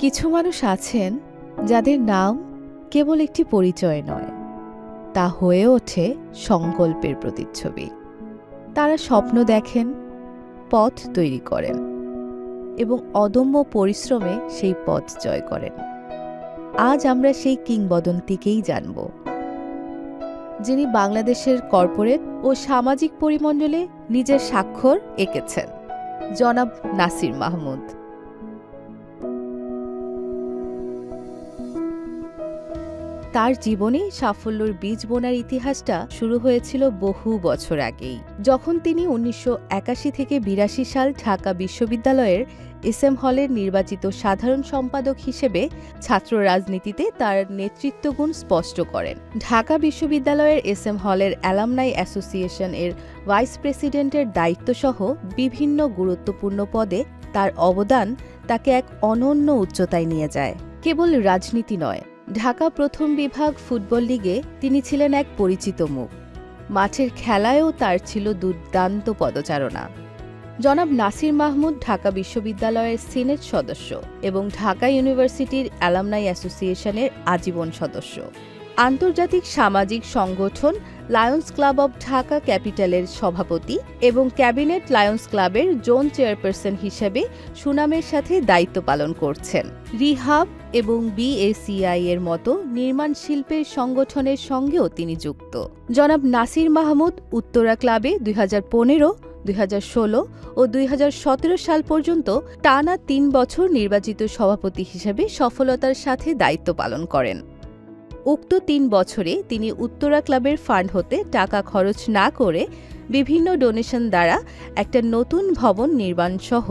কিছু মানুষ আছেন যাদের নাম কেবল একটি পরিচয় নয়, তা হয়ে ওঠে সংকল্পের প্রতিচ্ছবি। তারা স্বপ্ন দেখেন, পথ তৈরি করেন এবং অদম্য পরিশ্রমে সেই পথ জয় করেন। আজ আমরা সেই কিংবদন্তিকেই জানব, যিনি বাংলাদেশের কর্পোরেট ও সামাজিক পরিমণ্ডলে নিজের স্বাক্ষর এঁকেছেন, জনাব নাসির মাহমুদ। তার জীবনে সাফল্যের বীজ বোনার ইতিহাসটা শুরু হয়েছিল বহু বছর আগেই, যখন তিনি ১৯৮১ থেকে ৮২ সাল ঢাকা বিশ্ববিদ্যালয়ের এসএম হলের নির্বাচিত সাধারণ সম্পাদক হিসেবে ছাত্র রাজনীতিতে তার নেতৃত্বগুণ স্পষ্ট করেন। ঢাকা বিশ্ববিদ্যালয়ের এসএম হলের অ্যালামনাই অ্যাসোসিয়েশন এর ভাইস প্রেসিডেন্টের দায়িত্বসহ বিভিন্ন গুরুত্বপূর্ণ পদে তার অবদান তাকে এক অনন্য উচ্চতায় নিয়ে যায়। কেবল রাজনীতি নয়, ঢাকা প্রথম বিভাগ ফুটবল লিগে তিনি ছিলেন এক পরিচিত মুখ। মাঠের খেলায়ও তার ছিল দুর্দান্ত পদচারণা। জনাব নাসির মাহমুদ ঢাকা বিশ্ববিদ্যালয়ের সিনেট সদস্য এবং ঢাকা ইউনিভার্সিটির অ্যালামনাই অ্যাসোসিয়েশনের আজীবন সদস্য। আন্তর্জাতিক সামাজিক সংগঠন লায়ন্স ক্লাব অব ঢাকা ক্যাপিটালের সভাপতি এবং ক্যাবিনেট লায়ন্স ক্লাবের জোন চেয়ারপারসন হিসেবে সুনামের সাথে দায়িত্ব পালন করছেন। রিহাব এবং বিএসিআই এর মতো নির্মাণ শিল্পের সংগঠনের সঙ্গেও তিনি যুক্ত। জনাব নাসির মাহমুদ উত্তরা ক্লাবে ২০১৫, ২০১৬ ও ২০১৭ সাল পর্যন্ত টানা ৩ বছর নির্বাচিত সভাপতি হিসেবে সফলতার সাথে দায়িত্ব পালন করেন। উক্ত ৩ বছরে তিনি উত্তরা ক্লাবের ফান্ড হতে টাকা খরচ না করে বিভিন্ন ডোনেশন দ্বারা একটা নতুন ভবন নির্মাণসহ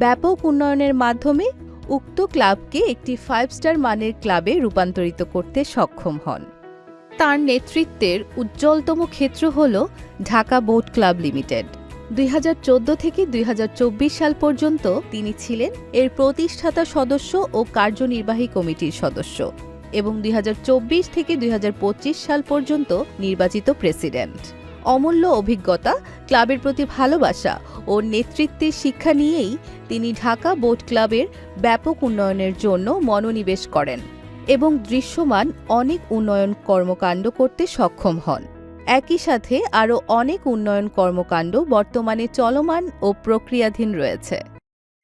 ব্যাপক উন্নয়নের মাধ্যমে উক্ত ক্লাবকে একটি 5 স্টার মানের ক্লাবে রূপান্তরিত করতে সক্ষম হন। তার নেতৃত্বের উজ্জ্বলতম ক্ষেত্র হল ঢাকা বোট ক্লাব লিমিটেড। ২০১৪ থেকে ২০২৪ সাল পর্যন্ত তিনি ছিলেন এর প্রতিষ্ঠাতা সদস্য ও কার্যনির্বাহী কমিটির সদস্য এবং ২০২৪ থেকে ২০২৫ সাল পর্যন্ত নির্বাচিত প্রেসিডেন্ট। অমূল্য অভিজ্ঞতা, ক্লাবের প্রতি ভালোবাসা ও নেতৃত্বের শিক্ষা নিয়েই তিনি ঢাকা বোট ক্লাবের ব্যাপক উন্নয়নের জন্য মনোনিবেশ করেন এবং দৃশ্যমান অনেক উন্নয়ন কর্মকাণ্ড করতে সক্ষম হন। একই সাথে আরও অনেক উন্নয়ন কর্মকাণ্ড বর্তমানে চলমান ও প্রক্রিয়াধীন রয়েছে।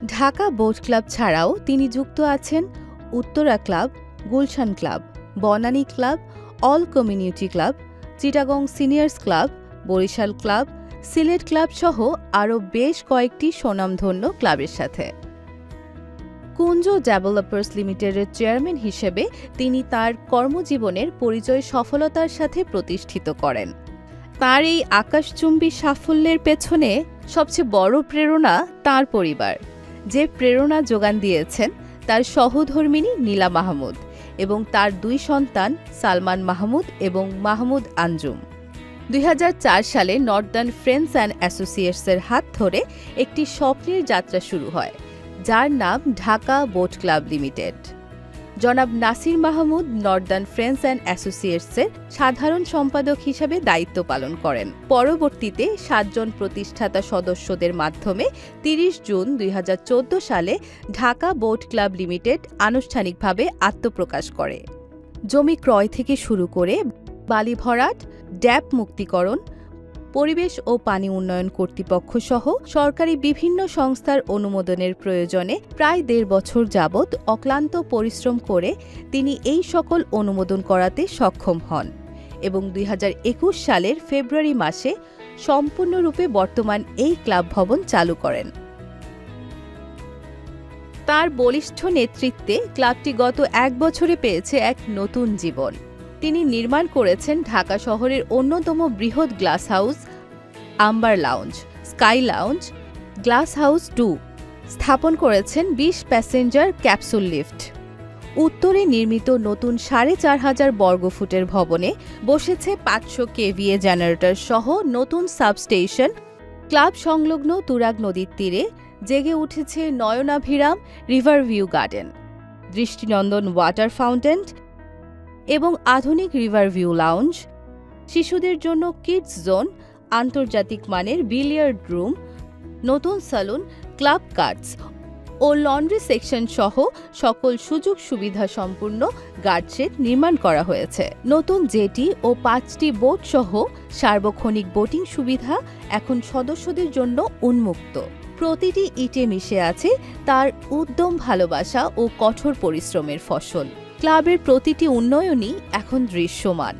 ঢাকা বোট ক্লাব ছাড়াও তিনি যুক্ত আছেন Uttara club, Gulshan club, Banani club, all community club, Chittagong seniors club, Barisal club, Sylhet club সহ আরও বেশ কয়েকটি স্বনামধন্য ক্লাবের সাথে। কুঞ্জ ডেভেলপার্স লিমিটেডের চেয়ারম্যান হিসেবে তিনি তার কর্মজীবনের পরিচয় সফলতার সাথে প্রতিষ্ঠিত করেন। তার এই আকাশচুম্বী সাফল্যের পেছনে সবচেয়ে বড় প্রেরণা তার পরিবার, যে প্রেরণা যোগান দিয়েছেন তার সহধর্মিণী নীলা মাহমুদ এবং তার 2 সন্তান সালমান মাহমুদ এবং মাহমুদ আঞ্জুম। ২০০৪ সালে নর্দার্ন ফ্রেন্ডস অ্যান্ড অ্যাসোসিয়েটসের হাত ধরে একটি স্বপ্নের যাত্রা শুরু হয়, যার নাম ঢাকা বোট ক্লাব লিমিটেড। জনাব Nasir Mahmud northern friends and অ্যাসোসিয়েটসের সাধারণ সম্পাদক হিসেবে দায়িত্ব পালন করেন। পরবর্তীতে 7 জন প্রতিষ্ঠাতা সদস্যদের মাধ্যমে ৩০ জুন ২০১৪ সালে ঢাকা বোট ক্লাব লিমিটেড আনুষ্ঠানিকভাবে আত্মপ্রকাশ করে। জমি ক্রয় থেকে শুরু করে বালি ভরাট, ড্যাপ মুক্তিকরণ, পরিবেশ ও পানি উন্নয়ন কর্তৃপক্ষ সহ সরকারি বিভিন্ন সংস্থার অনুমোদনের প্রয়োজনে প্রায় ১.৫ বছর যাবৎ অক্লান্ত পরিশ্রম করে তিনি এই সকল অনুমোদন করাতে সক্ষম হন এবং ২০২১ সালের ফেব্রুয়ারি মাসে সম্পূর্ণরূপে বর্তমান এই ক্লাব ভবন চালু করেন। তার বলিষ্ঠ নেতৃত্বে ক্লাবটি গত ১ বছরে পেয়েছে এক নতুন জীবন। তিনি নির্মাণ করেছেন ঢাকা শহরের অন্যতম বৃহৎ glass house, amber lounge, sky lounge, glass house 2, স্থাপন করেছেন ২০ প্যাসেঞ্জার ক্যাপসুল লিফট। উত্তরে নির্মিত নতুন ৪,৫০০ বর্গফুটের ভবনে বসেছে ৫০০ কেভিএ জেনারেটর সহ নতুন সাবস্টেশন। ক্লাব সংলগ্ন তুরাগ নদীর তীরে জেগে উঠেছে নয়নাভিরাম রিভার ভিউ গার্ডেন, দৃষ্টিনন্দন ওয়াটার ফাউন্টেন এবং আধুনিক রিভার ভিউ লাউঞ্জ, শিশুদের জন্য কিডস জোন, আন্তর্জাতিক মানের বিলিয়ার্ড রুম, নতুন সেলুন, ক্লাব কার্ডস ও লন্ড্রি সেকশন সহ সকল সুযোগ সুবিধা সম্পূর্ণ গার্ডশেড নির্মাণ করা হয়েছে। নতুন জেটি ও 5টি বোট সহ সার্বক্ষণিক বোটিং সুবিধা এখন সদস্যদের জন্য উন্মুক্ত। প্রতিটি ইটে মিশে আছে তার উদ্যম, ভালোবাসা ও কঠোর পরিশ্রমের ফসল। ক্লাবের প্রতিটি উন্নয়নই এখন দৃশ্যমান।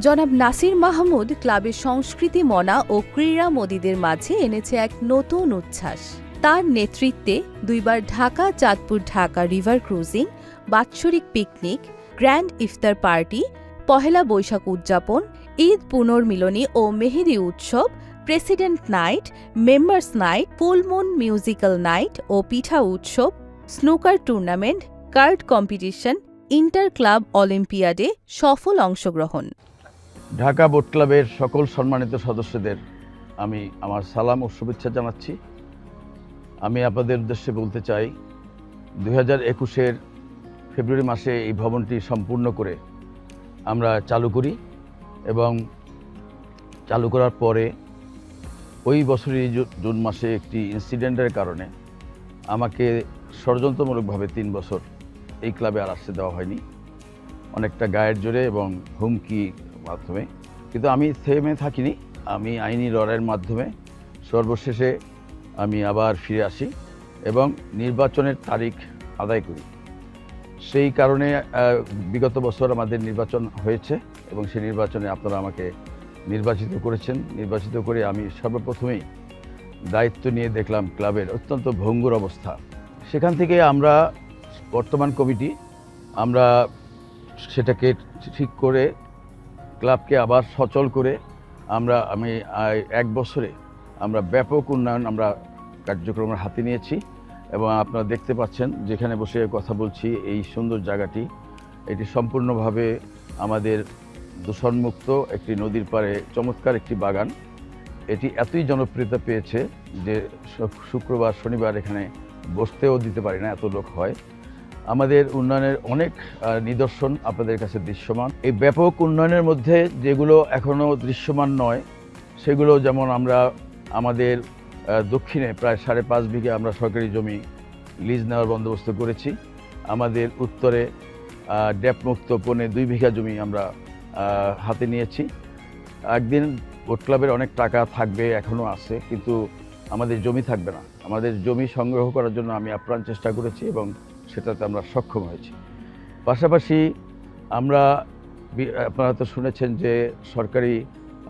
জনাব নাসির মাহমুদ ক্লাবের সংস্কৃতি মনা ও ক্রীড়া মোদীদের মাঝে এনেছে এক নতুন উচ্ছ্বাস। তার নেতৃত্বে 2বার ঢাকা চাঁদপুর ঢাকা রিভার ক্রুজিং, বাৎসরিক পিকনিক, গ্র্যান্ড ইফতার পার্টি, পহেলা বৈশাখ উদযাপন, ঈদ পুনর্মিলনী ও মেহেদি উৎসব, president night, members night, full moon musical night ও পিঠা উৎসব, snooker tournament, card competition, inter club অলিম্পিয়াডে সফল অংশগ্রহণ। ঢাকা বোট ক্লাবের সকল সম্মানিত সদস্যদের আমি আমার সালাম ও শুভেচ্ছা জানাচ্ছি। আমি আপনাদের উদ্দেশ্যে বলতে চাই, 2021-এর ফেব্রুয়ারি মাসে এই ভবনটি সম্পূর্ণ করে আমরা চালু করি এবং চালু করার পরে ওই বছরই জুন মাসে একটি ইনসিডেন্টের কারণে আমাকে ষড়যন্ত্রমূলকভাবে 3 বছর এই ক্লাবে আর আসতে দেওয়া হয়নি, অনেকটা গায়ের জোরে এবং হুমকির মাধ্যমে। কিন্তু আমি থেমে থাকিনি, আমি আইনি লড়াইয়ের মাধ্যমে সর্বশেষে আমি আবার ফিরে আসি এবং নির্বাচনের তারিখ আদায় করি। সেই কারণে বিগত বছর আমাদের নির্বাচন হয়েছে এবং সেই নির্বাচনে আপনারা আমাকে নির্বাচিত করেছেন। নির্বাচিত করে আমি সর্বপ্রথমেই দায়িত্ব নিয়ে দেখলাম ক্লাবের অত্যন্ত ভঙ্গুর অবস্থা। সেখান থেকে আমরা বর্তমান কমিটি আমরা সেটাকে ঠিক করে ক্লাবকে আবার সচল করে আমি 1 বছরে আমরা ব্যাপক উন্নয়ন আমরা কার্যক্রমের হাতে নিয়েছি এবং আপনারা দেখতে পাচ্ছেন যেখানে বসে কথা বলছি, এই সুন্দর জায়গাটি এটি সম্পূর্ণভাবে আমাদের দূষণমুক্ত একটি নদীর পাড়ে চমৎকার একটি বাগান। এটি এতই জনপ্রিয়তা পেয়েছে যে শুক্রবার শনিবার এখানে বসতেও দিতে পারি না, এত লোক হয়। আমাদের উন্নয়নের অনেক নিদর্শন আপনাদের কাছে দৃশ্যমান। এই ব্যাপক উন্নয়নের মধ্যে যেগুলো এখনও দৃশ্যমান নয় সেগুলো যেমন আমরা আমাদের দক্ষিণে প্রায় 5.5 বিঘা আমরা সরকারি জমি লিজ নেওয়ার বন্দোবস্ত করেছি। আমাদের উত্তরে ড্যাপমুক্ত 2.25 বিঘা জমি আমরা হাতে নিয়েছি। একদিন বোট ক্লাবের অনেক টাকা থাকবে, এখনও আছে, কিন্তু আমাদের জমি থাকবে না। আমাদের জমি সংগ্রহ করার জন্য আমি আপ্রাণ চেষ্টা করেছি এবং সেটাতে আমরা সক্ষম হয়েছি। পাশাপাশি আমরা আপনারা তো শুনেছেন যে সরকারি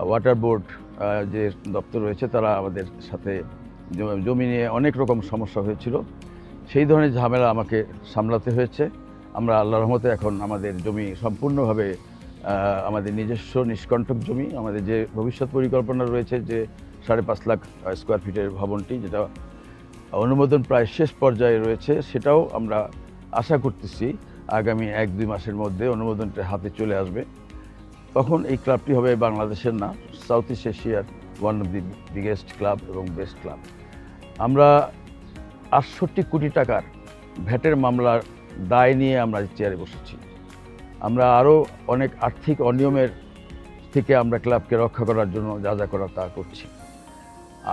ওয়াটার বোর্ড যে দপ্তর রয়েছে তারা আমাদের সাথে জমি নিয়ে অনেক রকম সমস্যা হয়েছিল, সেই ধরনের ঝামেলা আমাকে সামলাতে হয়েছে। আমরা আল্লাহর রহমতে এখন আমাদের জমি সম্পূর্ণভাবে আমাদের নিজস্ব নিষ্কণ্টক জমি। আমাদের যে ভবিষ্যৎ পরিকল্পনা রয়েছে যে 5.5 লাখ স্কোয়ার ফিটের ভবনটি, যেটা অনুমোদন প্রায় শেষ পর্যায়ে রয়েছে, সেটাও আমরা আশা করতেছি আগামী 1-2 মাসের মধ্যে অনুমোদনটা হাতে চলে আসবে। তখন এই ক্লাবটি হবে বাংলাদেশের না, সাউথ ইস্ট এশিয়ার one of the biggest club এবং বেস্ট ক্লাব। আমরা 68 কোটি টাকার ভ্যাটের মামলার দায় নিয়ে আমরা চেয়ারে বসেছি। আমরা আরও অনেক আর্থিক অনিয়মের থেকে আমরা ক্লাবকে রক্ষা করার জন্য যা যা করার তা করছি।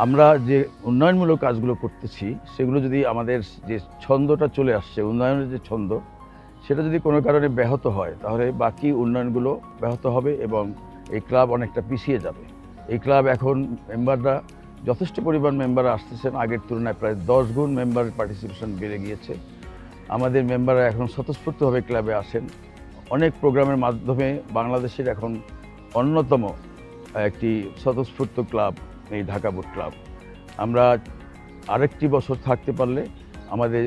আমরা যে উন্নয়নমূলক কাজগুলো করতেছি সেগুলো যদি আমাদের যে ছন্দটা চলে আসছে, উন্নয়নের যে ছন্দ, সেটা যদি কোনো কারণে ব্যাহত হয় তাহলে বাকি উন্নয়নগুলো ব্যাহত হবে এবং এই ক্লাব অনেকটা পিছিয়ে যাবে। এই ক্লাব এখন মেম্বাররা যথেষ্ট পরিমাণ মেম্বার আসতেছেন, আগের তুলনায় প্রায় 10 গুণ মেম্বারের পার্টিসিপেশন বেড়ে গিয়েছে। আমাদের মেম্বাররা এখন স্বতঃস্ফূর্তভাবে ক্লাবে আসেন। অনেক প্রোগ্রামের মাধ্যমে বাংলাদেশের এখন অন্যতম একটি স্বতঃস্ফূর্ত ক্লাব এই ঢাকা বোট ক্লাব। আমরা আরেকটি বছর থাকতে পারলে আমাদের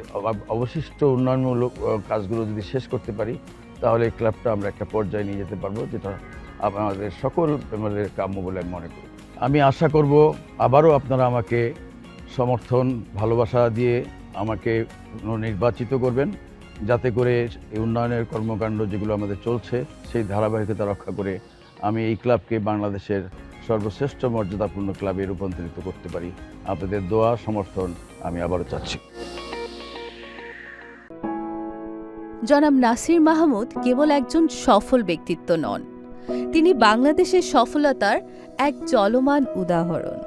অবশিষ্ট উন্নয়নমূলক কাজগুলো যদি শেষ করতে পারি তাহলে এই ক্লাবটা আমরা একটা পর্যায়ে নিয়ে যেতে পারবো, যেটা আমাদের সকল মেম্বারদের কাম্য বলে আমি মনে করি। আমি আশা করব আবারও আপনারা আমাকে সমর্থন, ভালোবাসা দিয়ে আমাকে নির্বাচিত করবেন, যাতে করে এই উন্নয়নের কর্মকাণ্ড যেগুলো আমাদের চলছে সেই ধারাবাহিকতা রক্ষা করে আমি এই ক্লাবকে বাংলাদেশের সর্বশ্রেষ্ঠ মর্যাদাপূর্ণ ক্লাবে রূপান্তরিত করতে পারি। আপনাদের দোয়া, সমর্থন আমি আবারও চাচ্ছি। জনাব নাসির মাহমুদ কেবল একজন সফল ব্যক্তিত্ব নন, তিনি বাংলাদেশের সফলতার এক চলমান উদাহরণ।